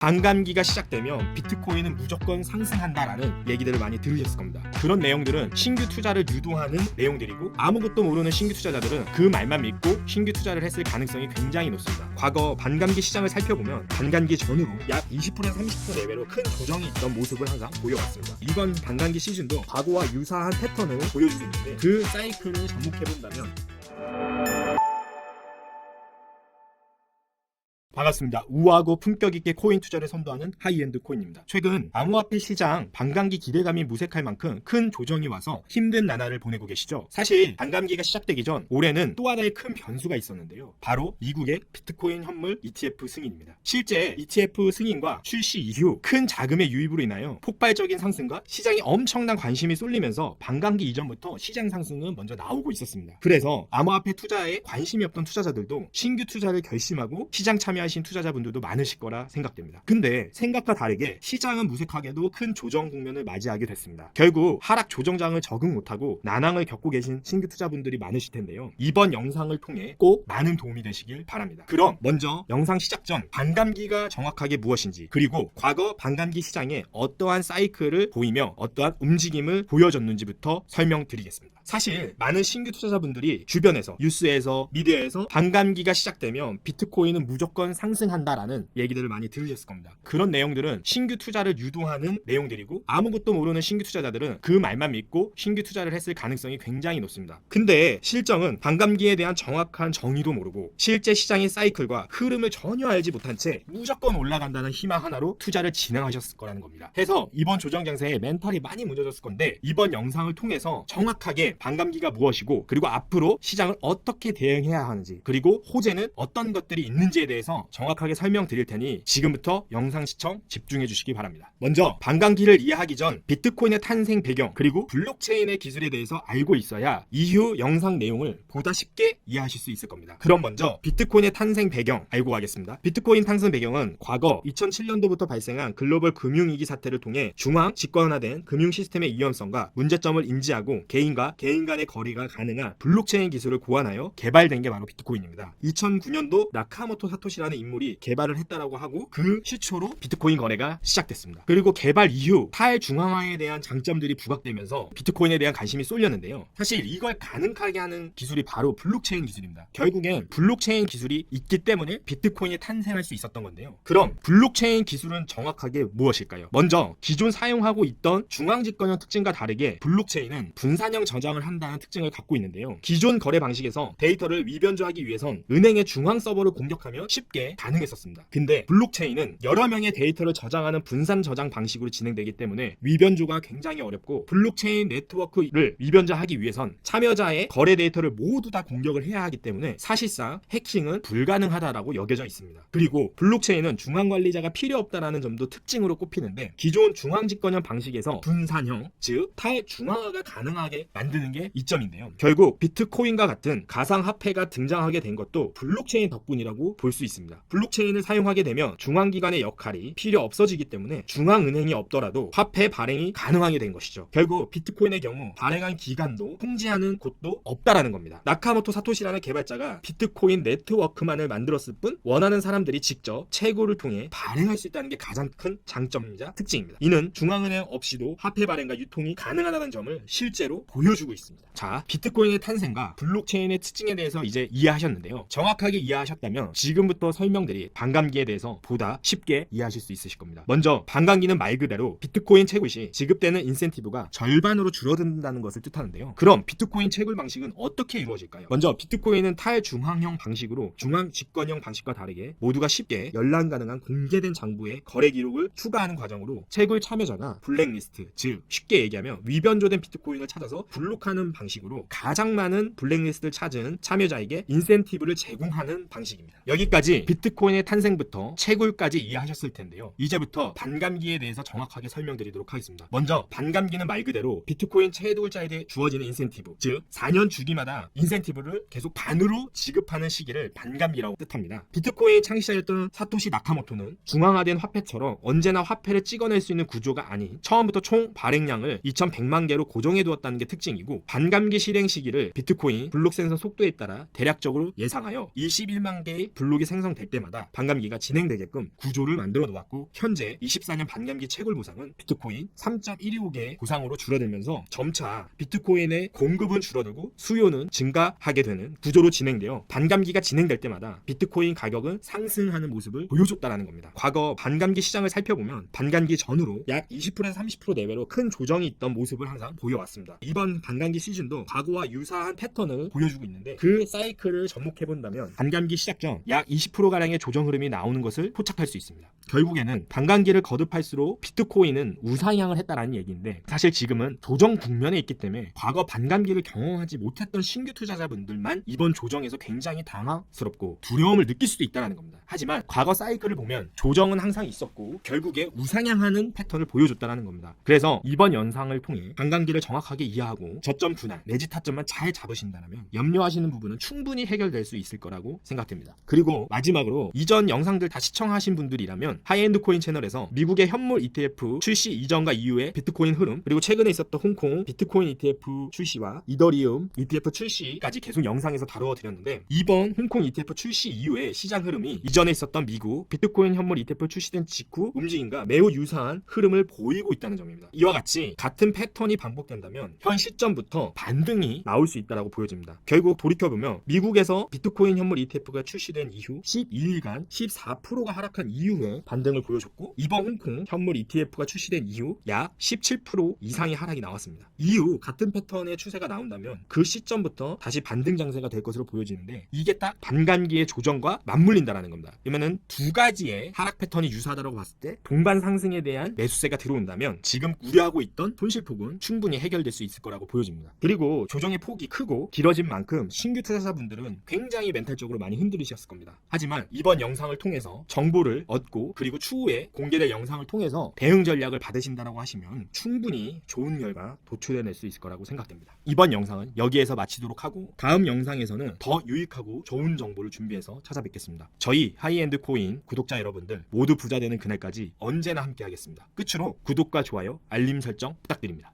반감기가 시작되면 비트코인은 무조건 상승한다라는 얘기들을 많이 들으셨을 겁니다. 그런 내용들은 신규 투자를 유도하는 내용들이고 아무것도 모르는 신규 투자자들은 그 말만 믿고 신규 투자를 했을 가능성이 굉장히 높습니다. 과거 반감기 시장을 살펴보면 반감기 전후로 약 20%에서 30% 내외로 큰 조정이 있던 모습을 항상 보여왔습니다. 이번 반감기 시즌도 과거와 유사한 패턴을 보여주고 있는데 그 사이클을 접목해본다면 반갑습니다. 우아하고 품격 있게 코인 투자를 선도하는 하이엔드 코인입니다. 최근 암호화폐 시장 반감기 기대감이 무색할 만큼 큰 조정이 와서 힘든 나날을 보내고 계시죠. 사실 반감기가 시작되기 전 올해는 또 하나의 큰 변수가 있었는데요. 바로 미국의 비트코인 현물 ETF 승인입니다. 실제 ETF 승인과 출시 이후 큰 자금의 유입으로 인하여 폭발적인 상승과 시장에 엄청난 관심이 쏠리면서 반감기 이전부터 시장 상승은 먼저 나오고 있었습니다. 그래서 암호화폐 투자에 관심이 없던 투자자들도 신규 투자를 결심하고 시장 참여하신 투자자분들도 많으실 거라 생각됩니다. 근데 생각과 다르게 시장은 무색하게도 큰 조정 국면을 맞이하게 됐습니다. 결국 하락 조정장을 적응 못하고 난항을 겪고 계신 신규 투자분들이 많으실 텐데요. 이번 영상을 통해 꼭 많은 도움이 되시길 바랍니다. 그럼 먼저 영상 시작 전 반감기가 정확하게 무엇인지, 그리고 과거 반감기 시장에 어떠한 사이클을 보이며 어떠한 움직임을 보여줬는지부터 설명드리겠습니다. 사실 많은 신규 투자자분들이 주변에서, 뉴스에서, 미디어에서 반감기가 시작되면 비트코인은 무조건 상승한다라는 얘기들을 많이 들으셨을 겁니다. 그런 내용들은 신규 투자를 유도하는 내용들이고 아무것도 모르는 신규 투자자들은 그 말만 믿고 신규 투자를 했을 가능성이 굉장히 높습니다. 근데 실정은 반감기에 대한 정확한 정의도 모르고 실제 시장의 사이클과 흐름을 전혀 알지 못한 채 무조건 올라간다는 희망 하나로 투자를 진행하셨을 거라는 겁니다. 해서 이번 조정 장세에 멘탈이 많이 무너졌을 건데 이번 영상을 통해서 정확하게 반감기가 무엇이고 그리고 앞으로 시장을 어떻게 대응해야 하는지 그리고 호재는 어떤 것들이 있는지에 대해서 정확하게 설명드릴 테니 지금부터 영상 시청 집중해 주시기 바랍니다. 먼저 반감기를 이해하기 전 비트코인의 탄생 배경 그리고 블록체인의 기술에 대해서 알고 있어야 이후 영상 내용을 보다 쉽게 이해하실 수 있을 겁니다. 그럼 먼저 비트코인의 탄생 배경 알고 가겠습니다. 비트코인 탄생 배경은 과거 2007년도부터 발생한 글로벌 금융위기 사태를 통해 중앙 집권화된 금융 시스템의 위험성과 문제점을 인지하고 개인과 개인 간의 거래가 가능한 블록체인 기술을 고안하여 개발된 게 바로 비트코인입니다. 2009년도 나카모토 사토시라는 인물이 개발을 했다라고 하고 그 시초로 비트코인 거래가 시작됐습니다. 그리고 개발 이후 탈중앙화에 대한 장점들이 부각되면서 비트코인에 대한 관심이 쏠렸는데요. 사실 이걸 가능하게 하는 기술이 바로 블록체인 기술입니다. 결국엔 블록체인 기술이 있기 때문에 비트코인이 탄생할 수 있었던 건데요. 그럼 블록체인 기술은 정확하게 무엇일까요? 먼저 기존 사용하고 있던 중앙집권형 특징과 다르게 블록체인은 분산형 저장을 한다는 특징을 갖고 있는데요. 기존 거래 방식에서 데이터를 위변조하기 위해선 은행의 중앙 서버를 공격하면 쉽게 가능했었습니다. 근데 블록체인은 여러 명의 데이터를 저장하는 분산 저장 방식으로 진행되기 때문에 위변조가 굉장히 어렵고 블록체인 네트워크를 위변조하기 위해선 참여자의 거래 데이터를 모두 다 공격을 해야 하기 때문에 사실상 해킹은 불가능하다라고 여겨져 있습니다. 그리고 블록체인은 중앙 관리자가 필요 없다라는 점도 특징으로 꼽히는데 기존 중앙 집권형 방식에서 분산형, 즉 탈중앙화가 가능하게 만드는 게 이점인데요. 결국 비트코인과 같은 가상화폐가 등장하게 된 것도 블록체인 덕분이라고 볼 수 있습니다. 블록체인을 사용하게 되면 중앙기관의 역할이 필요 없어지기 때문에 중앙은행이 없더라도 화폐 발행이 가능하게 된 것이죠. 결국 비트코인의 경우 발행한 기관도 통제하는 곳도 없다라는 겁니다. 나카모토 사토시라는 개발자가 비트코인 네트워크만을 만들었을 뿐 원하는 사람들이 직접 채굴을 통해 발행할 수 있다는 게 가장 큰 장점이자 특징입니다. 이는 중앙은행 없이도 화폐 발행과 유통이 가능하다는 점을 실제로 보여주고 있습니다. 자, 비트코인의 탄생과 블록체인의 특징에 대해서 이제 이해하셨는데요. 정확하게 이해하셨다면 지금부터 설명드릴 반감기에 대해서 보다 쉽게 이해하실 수 있으실 겁니다. 먼저 반감기는 말 그대로 비트코인 채굴 시 지급되는 인센티브가 절반으로 줄어든다는 것을 뜻하는데요. 그럼 비트코인 채굴 방식은 어떻게 이루어질까요? 먼저 비트코인은 탈중앙형 방식으로 중앙 집권형 방식과 다르게 모두가 쉽게 열람 가능한 공개된 장부에 거래 기록을 추가하는 과정으로 채굴 참여자가 블랙리스트, 즉 쉽게 얘기하면 위변조된 비트코인을 찾아서 블록하는 방식으로 가장 많은 블랙리스트를 찾은 참여자에게 인센티브를 제공하는 방식입니다. 여기까지 비트코인의 탄생부터 채굴까지 이해하셨을 텐데요. 이제부터 반감기에 대해서 정확하게 설명드리도록 하겠습니다. 먼저 반감기는 말 그대로 비트코인 채굴자에 대해 주어지는 인센티브, 즉 4년 주기마다 인센티브를 계속 반으로 지급하는 시기를 반감기라고 뜻합니다. 비트코인 창시자였던 사토시 나카모토는 중앙화된 화폐처럼 언제나 화폐를 찍어낼 수 있는 구조가 아닌 처음부터 총 발행량을 2100만 개로 고정해 두었다는 게 특징이고 가지고 반감기 실행 시기를 비트코인 블록 생성 속도에 따라 대략적으로 예상하여 21만 개의 블록이 생성될 때마다 반감기가 진행되게끔 구조를 만들어 놓았고, 현재 24년 반감기 채굴 보상은 비트코인 3.125개의 보상으로 줄어들면서 점차 비트코인의 공급은 줄어들고 수요는 증가하게 되는 구조로 진행되어 반감기가 진행될 때마다 비트코인 가격은 상승하는 모습을 보여줬다는 겁니다. 과거 반감기 시장을 살펴보면 반감기 전후로 약 20%에서 30% 내외로 큰 조정이 있던 모습을 항상 보여왔습니다. 이번 반감기 시즌도 과거와 유사한 패턴을 보여주고 있는데, 그 사이클을 접목해본다면 반감기 시작 전 약 20%가량의 조정 흐름이 나오는 것을 포착할 수 있습니다. 결국에는 반감기를 거듭할수록 비트코인은 우상향을 했다라는 얘기인데, 사실 지금은 조정 국면에 있기 때문에 과거 반감기를 경험하지 못했던 신규 투자자분들만 이번 조정에서 굉장히 당황스럽고 두려움을 느낄 수도 있다는 겁니다. 하지만 과거 사이클을 보면 조정은 항상 있었고 결국에 우상향하는 패턴을 보여줬다는 겁니다. 그래서 이번 영상을 통해 반감기를 정확하게 이해하고 저점 분할 내지 타점만 잘 잡으신다면 염려하시는 부분은 충분히 해결될 수 있을 거라고 생각됩니다. 그리고 마지막으로 이전 영상들 다 시청하신 분들이라면 하이엔드 코인 채널에서 미국의 현물 ETF 출시 이전과 이후의 비트코인 흐름, 그리고 최근에 있었던 홍콩 비트코인 ETF 출시와 이더리움 ETF 출시까지 계속 영상에서 다루어 드렸는데, 이번 홍콩 ETF 출시 이후의 시장 흐름이 이전에 있었던 미국 비트코인 현물 ETF 출시된 직후 움직임과 매우 유사한 흐름을 보이고 있다는 점입니다. 이와 같이 같은 패턴이 반복된다면 현 시점부터 반등이 나올 수 있다고 보여집니다. 결국 돌이켜보면 미국에서 비트코인 현물 ETF가 출시된 이후 12일간 14%가 하락한 이후에 반등을 보여줬고, 이번 홍콩 현물 ETF가 출시된 이후 약 17% 이상의 하락이 나왔습니다. 이후 같은 패턴의 추세가 나온다면 그 시점부터 다시 반등 장세가 될 것으로 보여지는데, 이게 딱 반감기의 조정과 맞물린다는 겁니다. 그러면은 두 가지의 하락 패턴이 유사하다고 봤을 때 동반 상승에 대한 매수세가 들어온다면 지금 우려하고 있던 손실폭은 충분히 해결될 수 있을 거라고 보여집니다. 그리고 조정의 폭이 크고 길어진 만큼 신규 투자자분들은 굉장히 멘탈적으로 많이 흔들리셨을 겁니다. 하지만 이번 영상을 통해서 정보를 얻고 그리고 추후에 공개될 영상을 통해서 대응 전략을 받으신다고 하시면 충분히 좋은 결과 도출해낼 수 있을 거라고 생각됩니다. 이번 영상은 여기에서 마치도록 하고, 다음 영상에서는 더 유익하고 좋은 정보를 준비해서 찾아뵙겠습니다. 저희 하이엔드 코인 구독자 여러분들 모두 부자 되는 그날까지 언제나 함께 하겠습니다. 끝으로 구독과 좋아요, 알림 설정 부탁드립니다.